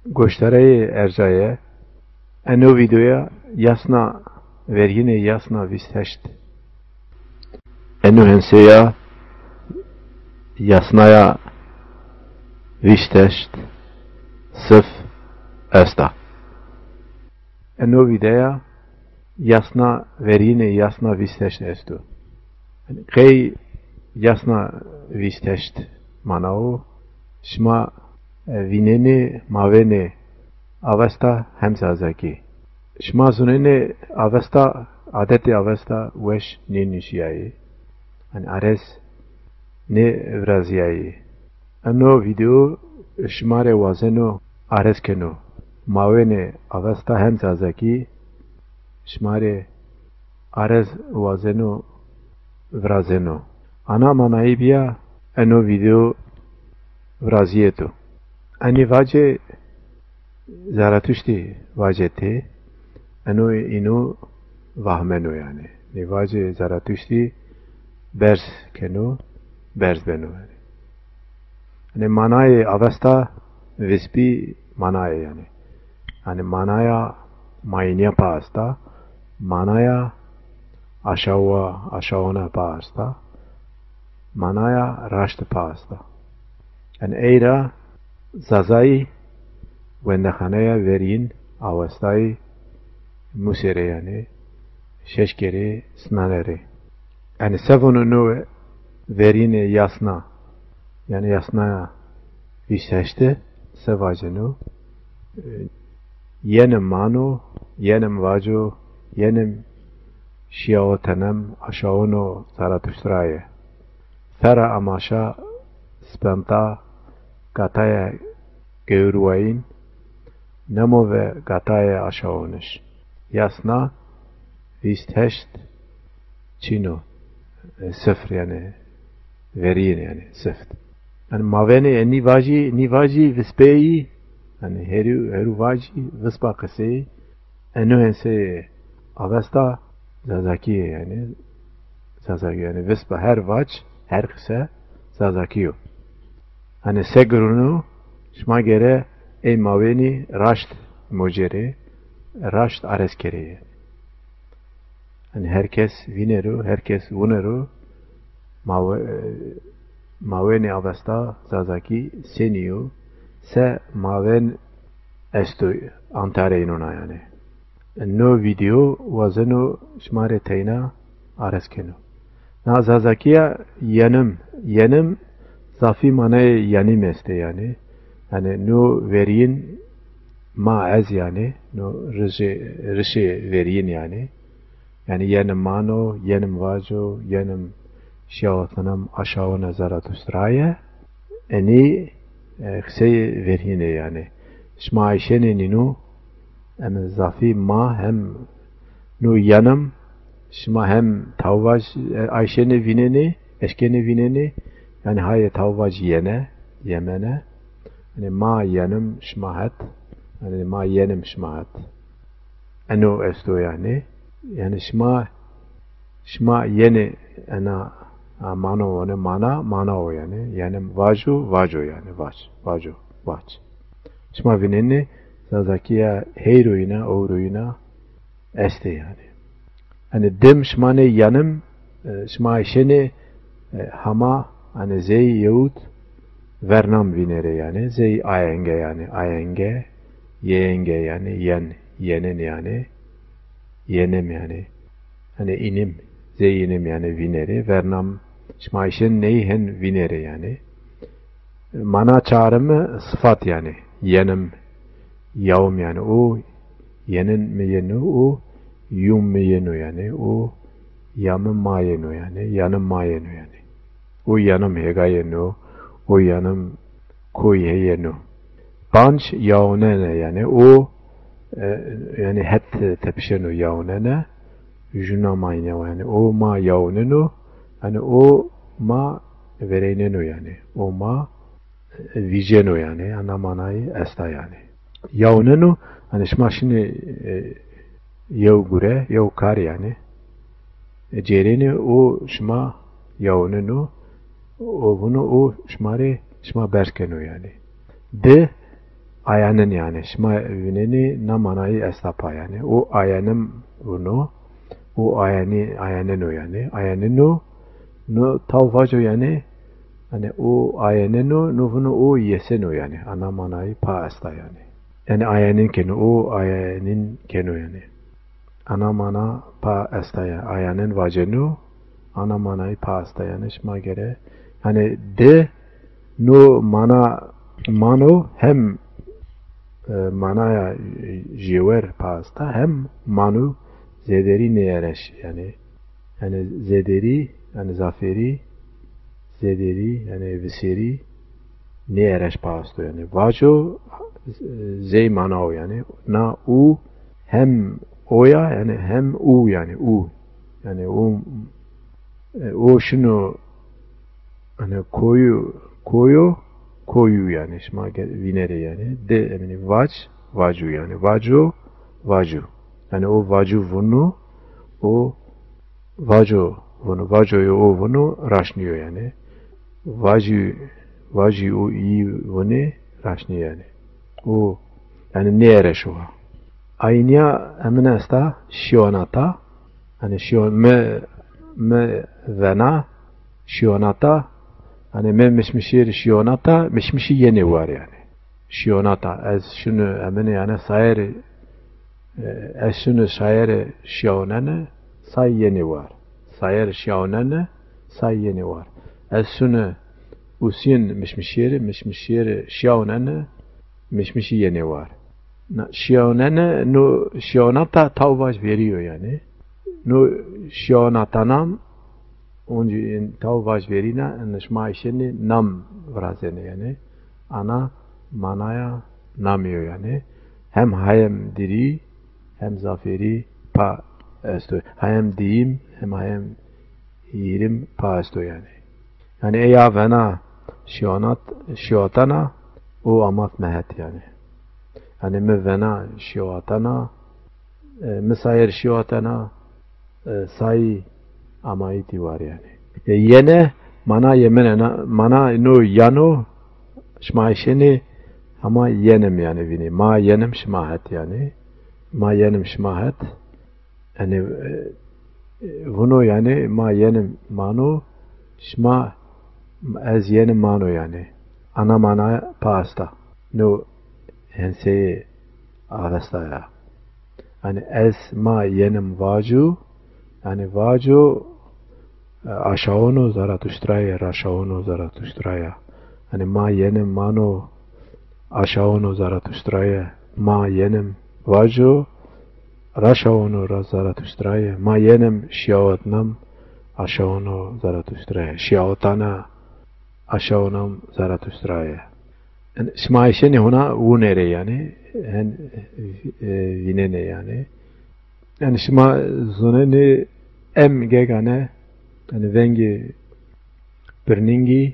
Goştarayı Erca'ya eno videoya jasna vergine jasna visteşt. Eno henseya jasnaya visteşt sıf esta. Eno videoya jasna vergine jasna visteşt estu. Key jasna visteşt manao şma vineni maveni avesta hemsazaki. Şma zuneni avesta adeti avesta weş ninişiyayı. Hani ares ne vraziyayı. Ano video şmare wazeno ares keno. Maveni avesta hemsazaki şmare ares wazeno vrazeno. Ana manayı biya ano video vraziyeto. Ani vace Zaratuşti vacete eno inu vahmeno yani. Ni vace Zaratuşti bers keno bers beno yani. Hani manayı avesta vispi manayı yani. Hani manaya mayniya pasta manaya aşağına pasta manaya raşt pasta. Yani eira zazai wendahanaya verin avastai musere yani şeşkeri snaneri. Yani sevonunu verine yasna yani yasnaya viseşte sevacenu yenim manu yenim vacu yenim şiaotenem aşağıno Zaratuştraye fera amaşa spenta kataya gevruayin nemo ve gataya aşağınış. Yasna visteşt çino sıfır yani verin yani sıfır. Yani mavene nivaji vispeyi yani heru vaji vispa kese eno hense avesta zazaki yani vispa her vaj her kese zazakiyo. Hani segrunu şma gere ey maveni raşt mocere raşt areskere. Hani herkes vineru herkes vuneru maveni avesta zazaki seniyo se maven esto antareinona yani. No video wazeno şmare teyna areskeno. Na zazakiya yanım zafi manay yanim este yani. Yani no verin ma az yani no rışı verin yani. Yani yenim mano, yenim vajo, yenim şiatanam aşağına Zaratuştraya eni kısa verine yani. Şma Ayşe'nin inu hem zafi ma hem no yanım şma hem tavvaj Ayşe'nin vineni eşkenin vineni yani haye tavvaj yemene yani ma yanım şmahat yani ma yenim şmahat eno esto yani şma yeni ana mano ne mana o yani vajo yani vajo şma vineni zazakiya heroina oruina este yani hani dem şmane yanım şma işeni hama hani zey yahut vernam vinere yani zey ayenge yenge yani yenen yani yenem yani hani inim zey inim yani vinere vernam şmaişen neyhen vinere yani mana çağrımı sıfat yani yenim yavum yani o yenen mi yenu o yum mi yenu yani o yamım ma yenu yani yanım ma yenu yani o yanım hega yenu o yanım koy yenu banç yaunene yani o yani het tepişenu yaunene juna mayne yani o ma yaunenu yani o ma verenenu yani o ma vijenu yani anamanayı esta yani yaunenu hani şimdi yev gure yev kar yani cereni o şma yaunenu o bunu o şmare şma berskenu yani de ayanın yani. Şma vineni na manayı estapa yani. O ayanım bunu. O ayanın o yani. Ayanın o. No tavvaco yani. Hani o ayanın o. No bunu o yesen o yani. Ana manayı pa esta yani. Yani ayanın kenu. O ayanın kenu yani. Ana mana pa esta yani. Ayanın vacenu. Ana manayı pa esta yani. Şma göre. Hani de no mana mano hem manaya jewer pasta hem manu zederi neyereş yani zederi yani zaferi zederi yani viseri neyereş pasta yani vajo zey manao yani na u hem oya yani hem u yani u yani o şunu hani koyu yani şma vinere yani de yani vacu yani vacu yani o vacu bunu o vacuyu o bunu raşnıyor yani vacu o iyi bunu raşnıyor yani o yani ne yere şu aynıya hemen esta şionata hani me vena şionata hani me mişmişir şionata mişmişi yeni var yani şionata ez şunu hemen yani sayır ez şunu sayır şionene say yeni var sayır şionene say yeni var ez şunu usin mişmişir şionene mişmişi yeni var şionene no şionata tavvaj veriyor yani no şionatanam onde tavvaj verina nışma işini nam vrazene yani ana manaya namıyor yani hem hayem diri hem zaferi pa esto hayem diyim hem hayem yirim pa esto yani yani eya vena şiotana o amat mehet yani yani me vena şiotana misayir şiotana say amayiti var yani. Yene mana yemene mana no yano şmaişeni ama yenem yani vini. Ma yenem şmahet yani. Ma yenem şmahet. Yani bunu yani ma yenem mano şma ez yenem mano yani. Ana mana pasta. No henseyi avesta ya. Yani ez ma yenem vacu yani vacu aşağıno Zarathusтрaya, raşağıno Zarathusтрaya. Hani ma yenim mano aşağıno Zarathusтрaya, ma yenim vacu raşağıno Zarathusтрaya, ma yenim şiavatnam aşağıno Zarathusтрaya, şiavatana aşağınam Zarathusтрaya. Yani şmaişeni huna vunere yani, hen vinene yani. Yani şma zoneni em gegane yani vengi perningi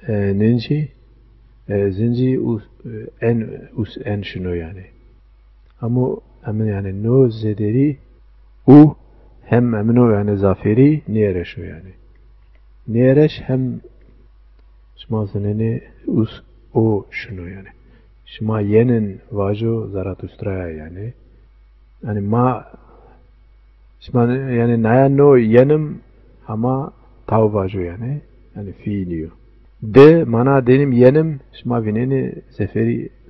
ninci zinci en şunu yani ama hemen yani no zederi u hem hemen o yani zaferi niyereş o yani niyereş hem şma zineni o şunu yani şma yenin vajo Zarathusтрaya yani yani ma yani nayano yenim ama tavvacu yani fiiliyor. De mana benim yenim şma vineni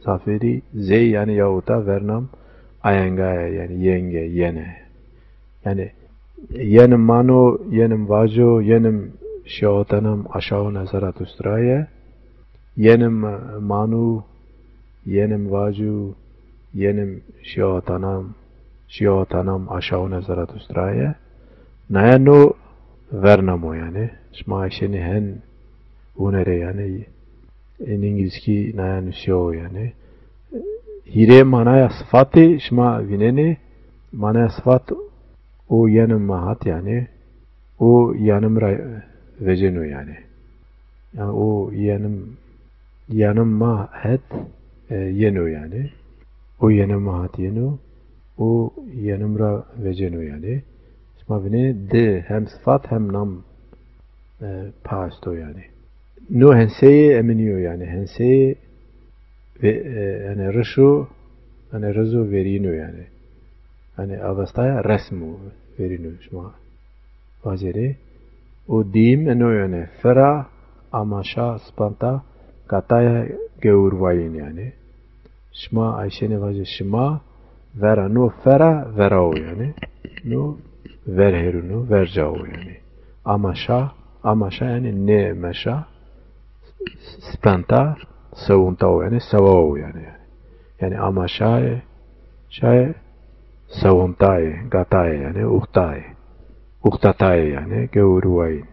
zaferi zey yani yahuta vernam ayangaya yani yenge yene. Yani yenim mano yenim vacu yenim şaotanam aşağına Zarathusтрaya yenim manu yenim vacu yenim şaotanam aşağına Zarathusтрaya nayano vernamo yani şma işini hen unere yani en İngilizki nayan şo yani hire manaya sıfatı şma vineni manaya sıfat o yanım mahat yani o yanım veceno yani yani o yanım mahat yeno yani o yanım mahat yeno o yanımra veceno yani şma vineni de hem sıfat hem nam pasto yani no henseyi eminiyor yani henseyi ve yani rışu yani rızu verino yani. Yani avastaya resmu verino şma vajeri. O dim eno yani fera amasha spanta kataya geurvayin yani. Şma Ayşe'ne vajı şma vera no fera vera o yani. No ver herunu verca o yani. Amasha yani ne meşa spanta savunta o yani sava o yani. Yani amasha şay savuntaye gataye yani uhtaye. Uhtataye yani geuruvayin.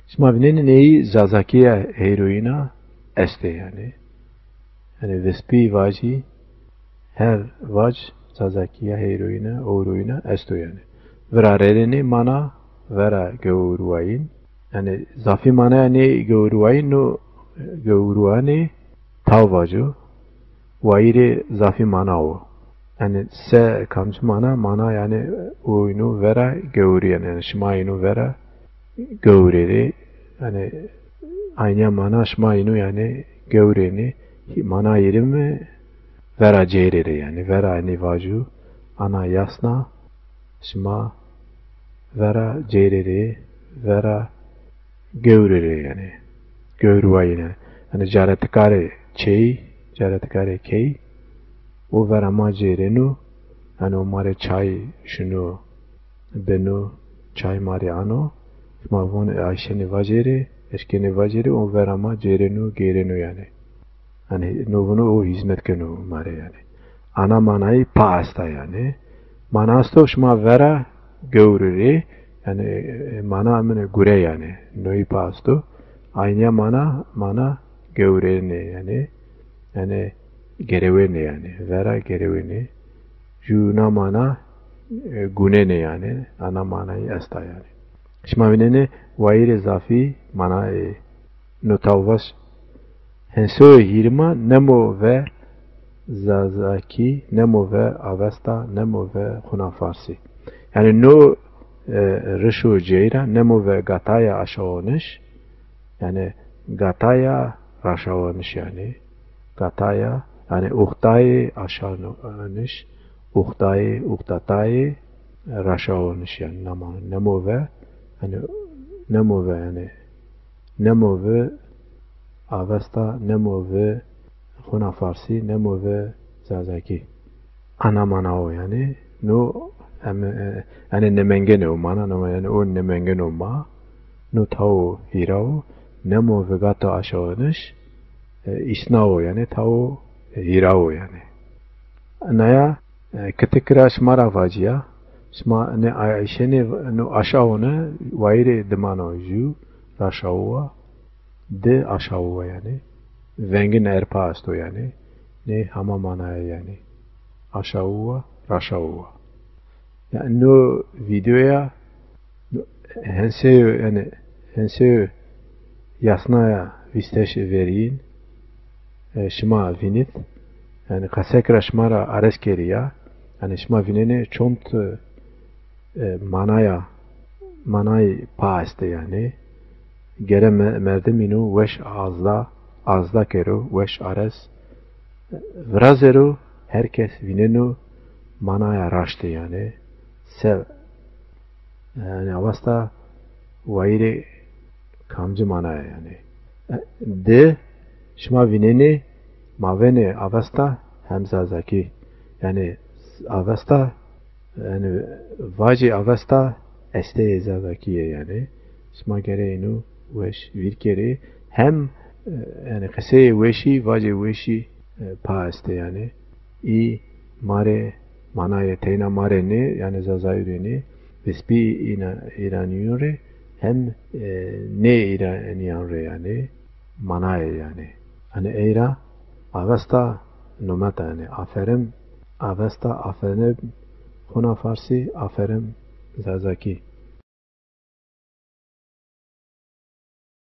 Şimdi neyi zazakiye heroina este yani. Yani vespi vaji her vaj zazakiya heroina ouruina esto yani. Vera redeni mana vera geuruain. Yani zafi mana yani geuruain no geuruani tav vaju. Vaire zafi mana o. Yani se kamçı mana yani oyunu vera geuri yani şmayinu vera geureri yani aynı mana şmayinu yani geureni mana yerimi vera cerere yani vera nivaju ana yasna şma vera cerere vera geurere yani geurvayine yani jaretkare key o vera ma cerenu yani o mare çay şunu benu çay mare ano şma von Ayşe vajere eşkene vajere o vera ma cerenu gerenu yani. Yani novunu o hizmetkenu mare yani. Ana manayı paasta yani. Manasto şma vera gövrüri yani mana amene gure yani. Noi paasto. Aynı mana gövreni yani. Yani gereveni yani. Vera gereveni. Juna mana gunene yani. Ana manayı asta yani. Şma vinene vaire zafi mana notavvas Henso hirma nemo ve zazaki nemo ve avesta nemo ve hunafarsi. Yani no rışu ceyra nemo ve gataya aşağınış. Yani gataya aşağınış yani. Gataya yani uhtayı aşağınış. Uhtayı uhtatayı aşağınış yani nama nemo ve yani nemo ve yani nemo ve Avesta nemo ve Huna Farsi nemo ve Zazaki. Ana mana o yani. No yani nemengene o mana no yani o nemengene o ma. No tao hirao nemo ve gata aşağınış. İsna o yani tao hirao yani. Naya ketekra şmara vajia. Şma ne Ayşe'ne no aşağını vaire demano ju raşaua. De aşağı yani. Vengin erpa asto yani. Ne hama manaya yani. Aşağı raşağı. Yani no videoya hense yasnaya visteş verin. Şma vinit. Yani kasekra şmara areskeriya. Yani şma vinene çont manay paaste yani. Gere merdeminu veş azda kero veş ares vrazero herkes vinenu manaya raştı yani sev yani avasta vaire kamcı manaya yani de şma vineni mavene avasta hemzazaki yani avasta yani vaci avasta este zazakiye yani şma gereğinu veş virkeri hem yani kısaya veşi vace veşi paaste yani i mare manaya teyna mare ne yani zazayüreni vespi iraniyore hem ne iraniyore yani manaya yani hani eira avesta nomata yani aferin avesta aferin Huna Farsi aferin zazaki